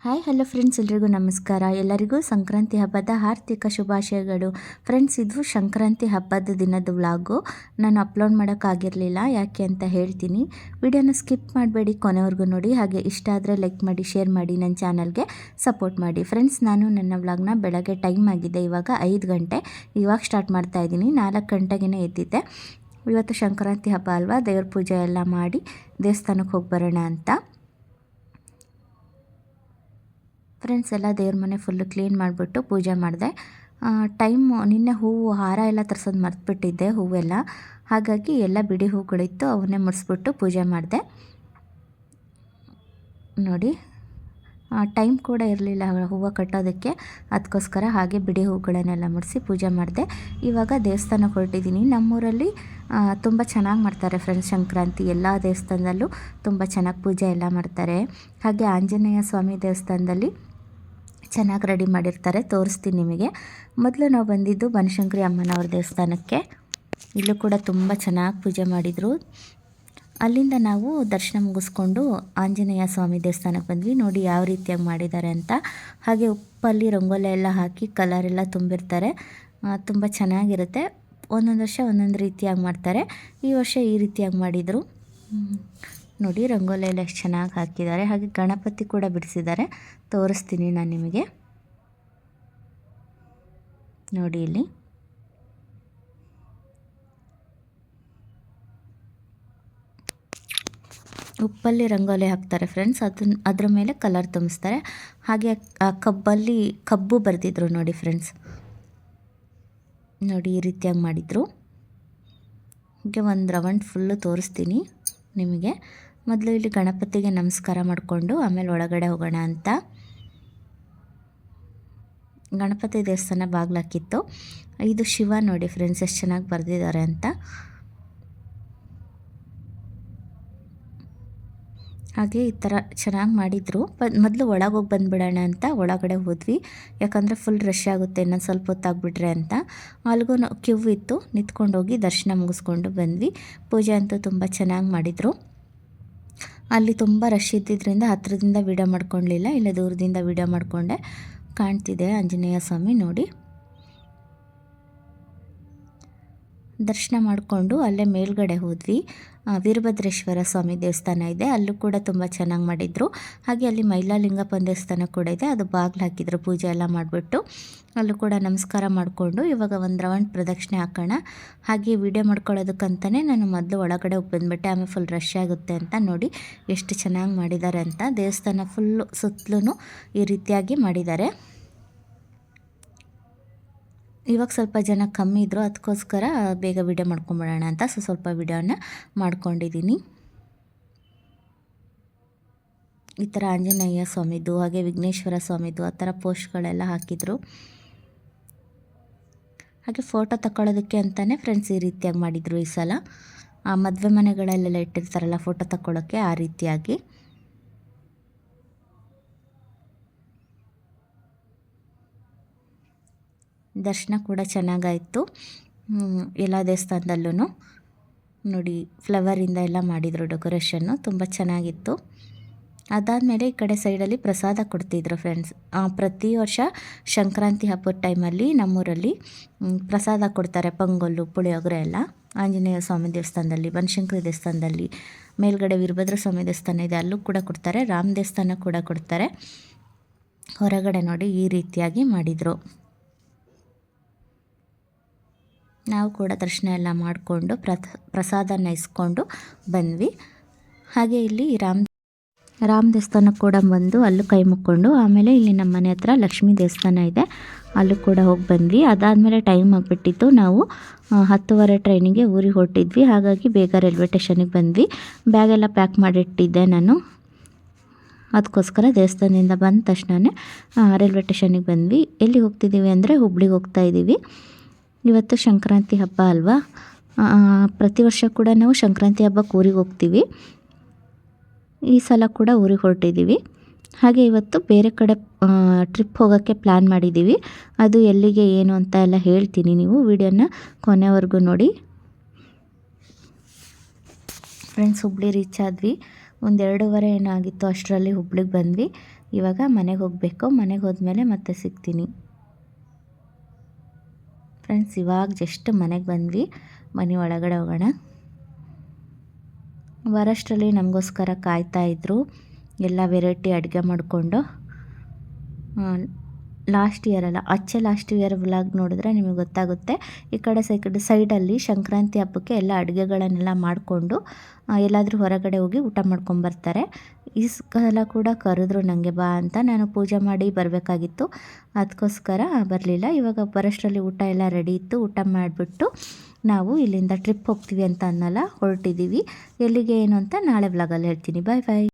Hi hello friends, ಎಲ್ರಿಗೂ ನಮಸ್ಕಾರ. ಎಲ್ಲರಿಗೂ ಸಂಕ್ರಾಂತಿ ಹಬ್ಬದ ಆರ್ಥಿಕ ಶುಭಾಶಯಗಳು. ಫ್ರೆಂಡ್ಸ್, ಇದು ಸಂಕ್ರಾಂತಿ ಹಬ್ಬದ ದಿನದ ವ್ಲಾಗು. ನಾನು ಅಪ್ಲೋಡ್ ಮಾಡೋಕ್ಕಾಗಿರಲಿಲ್ಲ, ಯಾಕೆ ಅಂತ ಹೇಳ್ತೀನಿ. ವಿಡಿಯೋನ ಸ್ಕಿಪ್ ಮಾಡಬೇಡಿ, ಕೊನೆವರೆಗೂ ನೋಡಿ. ಹಾಗೆ ಇಷ್ಟ ಆದರೆ ಲೈಕ್ ಮಾಡಿ, ಶೇರ್ ಮಾಡಿ, ನನ್ನ ಚಾನಲ್ಗೆ ಸಪೋರ್ಟ್ ಮಾಡಿ. ಫ್ರೆಂಡ್ಸ್, ನಾನು ನನ್ನ ವ್ಲಾಗ್ನ ಬೆಳಗ್ಗೆ ಟೈಮ್ ಆಗಿದೆ, ಇವಾಗ 5 ಗಂಟೆ. ಇವಾಗ ಸ್ಟಾರ್ಟ್ ಮಾಡ್ತಾ ಇದ್ದೀನಿ. 4 ಗಂಟೆಗೇ ಎದ್ದಿದ್ದೆ. ಇವತ್ತು ಸಂಕ್ರಾಂತಿ ಹಬ್ಬ ಅಲ್ವಾ, ದೇವ್ರ ಪೂಜೆ ಎಲ್ಲ ಮಾಡಿ ದೇವಸ್ಥಾನಕ್ಕೆ ಹೋಗಿ ಬರೋಣ ಅಂತ. ಫ್ರೆಂಡ್ಸ್, ಎಲ್ಲ ದೇವ್ರ ಮನೆ ಫುಲ್ಲು ಕ್ಲೀನ್ ಮಾಡಿಬಿಟ್ಟು ಪೂಜೆ ಮಾಡಿದೆ. ನಿನ್ನೆ ಹೂವು ಹಾರ ಎಲ್ಲ ತರಿಸೋದು ಮರ್ತುಬಿಟ್ಟಿದ್ದೆ, ಹೂವೆಲ್ಲ. ಹಾಗಾಗಿ ಎಲ್ಲ ಬಿಡಿ ಹೂಗಳಿತ್ತು, ಅವನ್ನೇ ಮುಡಿಸ್ಬಿಟ್ಟು ಪೂಜೆ ಮಾಡಿದೆ. ನೋಡಿ, ಟೈಮ್ ಕೂಡ ಇರಲಿಲ್ಲ ಹೂವು ಕಟ್ಟೋದಕ್ಕೆ, ಅದಕ್ಕೋಸ್ಕರ ಹಾಗೆ ಬಿಡಿ ಹೂಗಳನ್ನೆಲ್ಲ ಮುಡಿಸಿ ಪೂಜೆ ಮಾಡಿದೆ. ಇವಾಗ ದೇವಸ್ಥಾನಕ್ಕೆ ಹೊರಟಿದ್ದೀನಿ. ನಮ್ಮೂರಲ್ಲಿ ತುಂಬ ಚೆನ್ನಾಗಿ ಮಾಡ್ತಾರೆ ಫ್ರೆಂಡ್ಸ್ ಸಂಕ್ರಾಂತಿ. ಎಲ್ಲ ದೇವಸ್ಥಾನದಲ್ಲೂ ತುಂಬ ಚೆನ್ನಾಗಿ ಪೂಜೆ ಎಲ್ಲ ಮಾಡ್ತಾರೆ. ಹಾಗೆ ಆಂಜನೇಯ ಸ್ವಾಮಿ ದೇವಸ್ಥಾನದಲ್ಲಿ ಚೆನ್ನಾಗಿ ರೆಡಿ ಮಾಡಿರ್ತಾರೆ, ತೋರಿಸ್ತೀನಿ ನಿಮಗೆ. ಮೊದಲು ನಾವು ಬಂದಿದ್ದು ಬನಶಂಕರಿ ಅಮ್ಮನವ್ರ ದೇವಸ್ಥಾನಕ್ಕೆ. ಇಲ್ಲೂ ಕೂಡ ತುಂಬ ಚೆನ್ನಾಗಿ ಪೂಜೆ ಮಾಡಿದರು. ಅಲ್ಲಿಂದ ನಾವು ದರ್ಶನ ಮುಗಿಸ್ಕೊಂಡು ಆಂಜನೇಯ ಸ್ವಾಮಿ ದೇವಸ್ಥಾನಕ್ಕೆ ಬಂದ್ವಿ. ನೋಡಿ ಯಾವ ರೀತಿಯಾಗಿ ಮಾಡಿದ್ದಾರೆ ಅಂತ. ಹಾಗೆ ಉಪ್ಪಲ್ಲಿ ರಂಗೋಲಿ ಎಲ್ಲ ಹಾಕಿ ಕಲರೆಲ್ಲ ತುಂಬಿರ್ತಾರೆ, ತುಂಬ ಚೆನ್ನಾಗಿರುತ್ತೆ. ಒಂದೊಂದು ವರ್ಷ ಒಂದೊಂದು ರೀತಿಯಾಗಿ ಮಾಡ್ತಾರೆ. ಈ ವರ್ಷ ಈ ರೀತಿಯಾಗಿ ಮಾಡಿದರು. ನೋಡಿ, ರಂಗೋಲಿ ಎಲ್ಲ ಎಷ್ಟು ಚೆನ್ನಾಗಿ ಹಾಕಿದ್ದಾರೆ. ಹಾಗೆ ಗಣಪತಿ ಕೂಡ ಬಿಡಿಸಿದ್ದಾರೆ, ತೋರಿಸ್ತೀನಿ ನಾನು ನಿಮಗೆ. ನೋಡಿ, ಇಲ್ಲಿ ಉಪ್ಪಲ್ಲಿ ರಂಗೋಲಿ ಹಾಕ್ತಾರೆ ಫ್ರೆಂಡ್ಸ್. ಅದ್ರ ಮೇಲೆ ಕಲರ್ ತುಂಬಿಸ್ತಾರೆ. ಹಾಗೆ ಕಬ್ಬು ಬರೆದಿದ್ರು ನೋಡಿ ಫ್ರೆಂಡ್ಸ್. ನೋಡಿ, ಈ ರೀತಿಯಾಗಿ ಮಾಡಿದರು. ಹೀಗೆ ಒಂದು ರೌಂಡ್ ಫುಲ್ಲು ತೋರಿಸ್ತೀನಿ ನಿಮಗೆ. ಮೊದಲು ಇಲ್ಲಿ ಗಣಪತಿಗೆ ನಮಸ್ಕಾರ ಮಾಡಿಕೊಂಡು ಆಮೇಲೆ ಒಳಗಡೆ ಹೋಗೋಣ ಅಂತ. ಗಣಪತಿ ದೇವಸ್ಥಾನ ಬಾಗಿಲಾಕಿತ್ತು. ಇದು ಶಿವ ನೋಡಿ ಫ್ರೆಂಡ್ಸ್, ಎಷ್ಟು ಚೆನ್ನಾಗಿ ಬರೆದಿದ್ದಾರೆ ಅಂತ. ಹಾಗೆ ಈ ಥರ ಚೆನ್ನಾಗಿ ಮಾಡಿದರು. ಮೊದಲು ಒಳಗೆ ಹೋಗಿ ಬಂದುಬಿಡೋಣ ಅಂತ ಒಳಗಡೆ ಹೋದ್ವಿ, ಯಾಕಂದರೆ ಫುಲ್ ರಶ್ ಆಗುತ್ತೆ ಇನ್ನೊಂದು ಸ್ವಲ್ಪ ಹೊತ್ತಾಗ್ಬಿಟ್ರೆ ಅಂತ. ಅಲ್ಲಿಗೂ ಕ್ಯೂ ಇತ್ತು, ನಿಂತ್ಕೊಂಡೋಗಿ ದರ್ಶನ ಮುಗಿಸ್ಕೊಂಡು ಬಂದ್ವಿ. ಪೂಜೆ ಅಂತೂ ತುಂಬ ಚೆನ್ನಾಗಿ ಮಾಡಿದರು. ಅಲ್ಲಿ ತುಂಬ ರಶ್ ಇದ್ದಿದ್ದರಿಂದ ಹತ್ತಿರದಿಂದ ವೀಡಿಯೋ ಮಾಡ್ಕೊಳ್ಳಲಿಲ್ಲ, ಇಲ್ಲ ದೂರದಿಂದ ವೀಡಿಯೋ ಮಾಡಿಕೊಂಡೆ. ಕಾಣ್ತಿದೆ ಆಂಜನೇಯ ಸ್ವಾಮಿ ನೋಡಿ. ದರ್ಶನ ಮಾಡಿಕೊಂಡು ಅಲ್ಲೇ ಮೇಲ್ಗಡೆ ಹೋದ್ವಿ. ವೀರಭದ್ರೇಶ್ವರ ಸ್ವಾಮಿ ದೇವಸ್ಥಾನ ಇದೆ, ಅಲ್ಲೂ ಕೂಡ ತುಂಬ ಚೆನ್ನಾಗಿ ಮಾಡಿದರು. ಹಾಗೆ ಅಲ್ಲಿ ಮೈಲಾಲಿಂಗಪ್ಪನ ದೇವಸ್ಥಾನ ಕೂಡ ಇದೆ, ಅದು ಬಾಗಿಲು ಹಾಕಿದ್ರು ಪೂಜೆ ಎಲ್ಲ ಮಾಡಿಬಿಟ್ಟು. ಅಲ್ಲೂ ಕೂಡ ನಮಸ್ಕಾರ ಮಾಡಿಕೊಂಡು ಇವಾಗ ಒಂದು ರೌಂಡ್ ಪ್ರದಕ್ಷಿಣೆ ಹಾಕೋಣ. ಹಾಗೆ ವಿಡಿಯೋ ಮಾಡ್ಕೊಳ್ಳೋದಕ್ಕಂತಲೇ ನಾನು ಮೊದಲು ಒಳಗಡೆ ಹೋಗಿ ಬಂದುಬಿಟ್ಟೆ, ಆಮೇಲೆ ಫುಲ್ ರಶ್ ಆಗುತ್ತೆ ಅಂತ. ನೋಡಿ ಎಷ್ಟು ಚೆನ್ನಾಗಿ ಮಾಡಿದ್ದಾರೆ ಅಂತ. ದೇವಸ್ಥಾನ ಫುಲ್ಲು ಸುತ್ತಲೂ ಈ ರೀತಿಯಾಗಿ ಮಾಡಿದ್ದಾರೆ. ಇವಾಗ ಸ್ವಲ್ಪ ಜನ ಕಮ್ಮಿ ಇದ್ದರು, ಅದಕ್ಕೋಸ್ಕರ ಬೇಗ ವಿಡಿಯೋ ಮಾಡ್ಕೊಂಬಿಡೋಣ ಅಂತ ಸ್ವಲ್ಪ ವಿಡಿಯೋನ ಮಾಡ್ಕೊಂಡಿದ್ದೀನಿ. ಈ ಥರ ಆಂಜನೇಯ ಸ್ವಾಮಿದು ಹಾಗೆ ವಿಘ್ನೇಶ್ವರ ಸ್ವಾಮಿದು ಆ ಥರ ಪೋಸ್ಟ್ಗಳೆಲ್ಲ ಹಾಕಿದರು. ಹಾಗೆ ಫೋಟೋ ತಗೊಳ್ಳೋದಕ್ಕೆ ಅಂತಲೇ ಫ್ರೆಂಡ್ಸ್ ಈ ರೀತಿಯಾಗಿ ಮಾಡಿದರು. ಈ ಸಲ ಮದುವೆ ಮನೆಗಳಲ್ಲೆಲ್ಲ ಇಟ್ಟಿರ್ತಾರಲ್ಲ ಫೋಟೋ ತಗೊಳ್ಳೋಕ್ಕೆ, ಆ ರೀತಿಯಾಗಿ. ದರ್ಶನ ಕೂಡ ಚೆನ್ನಾಗಾಯಿತು ಎಲ್ಲ ದೇವಸ್ಥಾನದಲ್ಲೂ. ನೋಡಿ, ಫ್ಲವರಿಂದ ಎಲ್ಲ ಮಾಡಿದರು ಡೆಕೋರೇಷನ್ನು, ತುಂಬ ಚೆನ್ನಾಗಿತ್ತು. ಅದಾದಮೇಲೆ ಈ ಕಡೆ ಸೈಡಲ್ಲಿ ಪ್ರಸಾದ ಕೊಡ್ತಿದ್ರು ಫ್ರೆಂಡ್ಸ್. ಪ್ರತಿ ವರ್ಷ ಸಂಕ್ರಾಂತಿ ಹಬ್ಬದ ಟೈಮಲ್ಲಿ ನಮ್ಮೂರಲ್ಲಿ ಪ್ರಸಾದ ಕೊಡ್ತಾರೆ, ಪೊಂಗಲ್ಲು, ಪುಳಿಯೋಗರೆ ಎಲ್ಲ. ಆಂಜನೇಯ ಸ್ವಾಮಿ ದೇವಸ್ಥಾನದಲ್ಲಿ, ಬನಶಂಕರಿ ದೇವಸ್ಥಾನದಲ್ಲಿ, ಮೇಲ್ಗಡೆ ವೀರಭದ್ರ ಸ್ವಾಮಿ ದೇವಸ್ಥಾನ ಇದೆ, ಅಲ್ಲೂ ಕೂಡ ಕೊಡ್ತಾರೆ. ರಾಮ ದೇವಸ್ಥಾನ ಕೂಡ ಕೊಡ್ತಾರೆ. ಹೊರಗಡೆ ನೋಡಿ ಈ ರೀತಿಯಾಗಿ ಮಾಡಿದರು. ನಾವು ಕೂಡ ದರ್ಶನ ಎಲ್ಲ ಮಾಡಿಕೊಂಡು ಪ್ರಸಾದನ ಇಸ್ಕೊಂಡು ಬಂದ್ವಿ. ಹಾಗೆ ಇಲ್ಲಿ ರಾಮ ದೇವಸ್ಥಾನ ಕೂಡ ಬಂದು ಅಲ್ಲೂ ಕೈ ಮುಕ್ಕೊಂಡು ಆಮೇಲೆ ಇಲ್ಲಿ ನಮ್ಮ ಮನೆ ಹತ್ರ ಲಕ್ಷ್ಮೀ ದೇವಸ್ಥಾನ ಇದೆ, ಅಲ್ಲೂ ಕೂಡ ಹೋಗಿ ಬಂದ್ವಿ. ಅದಾದಮೇಲೆ ಟೈಮ್ ಆಗಿಬಿಟ್ಟಿತ್ತು, ನಾವು 10:30 ಟ್ರೈನಿಗೆ ಊರಿಗೆ ಹೊರಟಿದ್ವಿ. ಹಾಗಾಗಿ ಬೇಗ ರೈಲ್ವೆ ಸ್ಟೇಷನಿಗೆ ಬಂದ್ವಿ. ಬ್ಯಾಗೆಲ್ಲ ಪ್ಯಾಕ್ ಮಾಡಿಟ್ಟಿದ್ದೆ ನಾನು, ಅದಕ್ಕೋಸ್ಕರ ದೇವಸ್ಥಾನದಿಂದ ಬಂದ ತಕ್ಷಣವೇ ರೈಲ್ವೆ ಸ್ಟೇಷನಿಗೆ ಬಂದ್ವಿ. ಎಲ್ಲಿಗೆ ಹೋಗ್ತಿದ್ದೀವಿ ಅಂದರೆ ಹುಬ್ಳಿಗೆ ಹೋಗ್ತಾ ಇದ್ದೀವಿ. ಇವತ್ತು ಸಂಕ್ರಾಂತಿ ಹಬ್ಬ ಅಲ್ವಾ, ಪ್ರತಿ ವರ್ಷ ಕೂಡ ನಾವು ಸಂಕ್ರಾಂತಿ ಹಬ್ಬಕ್ಕೆ ಊರಿಗೆ ಹೋಗ್ತೀವಿ. ಈ ಸಲ ಕೂಡ ಊರಿಗೆ ಹೊರಟಿದ್ದೀವಿ. ಹಾಗೆ ಇವತ್ತು ಬೇರೆ ಕಡೆ ಟ್ರಿಪ್ ಹೋಗೋಕ್ಕೆ ಪ್ಲ್ಯಾನ್ ಮಾಡಿದ್ದೀವಿ. ಅದು ಎಲ್ಲಿಗೆ ಏನು ಅಂತ ಎಲ್ಲ ಹೇಳ್ತೀನಿ, ನೀವು ವಿಡಿಯೋನ ಕೊನೆವರೆಗೂ ನೋಡಿ. ಫ್ರೆಂಡ್ಸ್, ಹುಬ್ಳಿ ರೀಚ್ ಆದ್ವಿ. ಒಂದು 2:30 ಏನಾಗಿತ್ತು ಅಷ್ಟರಲ್ಲಿ ಹುಬ್ಳಿಗೆ ಬಂದ್ವಿ. ಇವಾಗ ಮನೆಗೆ ಹೋಗಬೇಕು. ಮನೆಗೆ ಹೋದ್ಮೇಲೆ ಮತ್ತೆ ಸಿಗ್ತೀನಿ ಫ್ರೆಂಡ್ಸ್. ಇವಾಗ ಜಸ್ಟ್ ಮನೆಗೆ ಬಂದ್ವಿ, ಮನೆ ಒಳಗಡೆ ಹೋಗೋಣ. ಬರೋಷ್ಟರಲ್ಲಿ ನಮಗೋಸ್ಕರ ಕಾಯ್ತಾಯಿದ್ರು, ಎಲ್ಲ ವೆರೈಟಿ ಅಡುಗೆ ಮಾಡಿಕೊಂಡು. ಲಾಸ್ಟ್ ಇಯರ್ ಅಲ್ಲ, ಲಾಸ್ಟ್ ಇಯರ್ ವ್ಲಾಗ್ ನೋಡಿದ್ರೆ ನಿಮಗೆ ಗೊತ್ತಾಗುತ್ತೆ. ಈ ಕಡೆ ಸೈಡಲ್ಲಿ ಸಂಕ್ರಾಂತಿ ಹಬ್ಬಕ್ಕೆ ಎಲ್ಲ ಅಡುಗೆಗಳನ್ನೆಲ್ಲ ಮಾಡಿಕೊಂಡು ಎಲ್ಲಾದರೂ ಹೊರಗಡೆ ಹೋಗಿ ಊಟ ಮಾಡ್ಕೊಂಬರ್ತಾರೆ. ಈ ಸಲ ಕೂಡ ಕರೆದ್ರು ನನಗೆ ಬಾ ಅಂತ. ನಾನು ಪೂಜೆ ಮಾಡಿ ಬರಬೇಕಾಗಿತ್ತು, ಅದಕ್ಕೋಸ್ಕರ ಬರಲಿಲ್ಲ. ಇವಾಗ ಬರೋಷ್ಟರಲ್ಲಿ ಊಟ ಎಲ್ಲ ರೆಡಿ ಇತ್ತು. ಊಟ ಮಾಡಿಬಿಟ್ಟು ನಾವು ಇಲ್ಲಿಂದ ಟ್ರಿಪ್ ಹೋಗ್ತೀವಿ ಅಂತ ಅನ್ನಲ್ಲ, ಹೊರಟಿದ್ದೀವಿ. ಎಲ್ಲಿಗೆ ಏನು ಅಂತ ನಾಳೆ ವ್ಲಾಗಲ್ಲಿ ಹೇಳ್ತೀನಿ. ಬಾಯ್ ಬಾಯ್.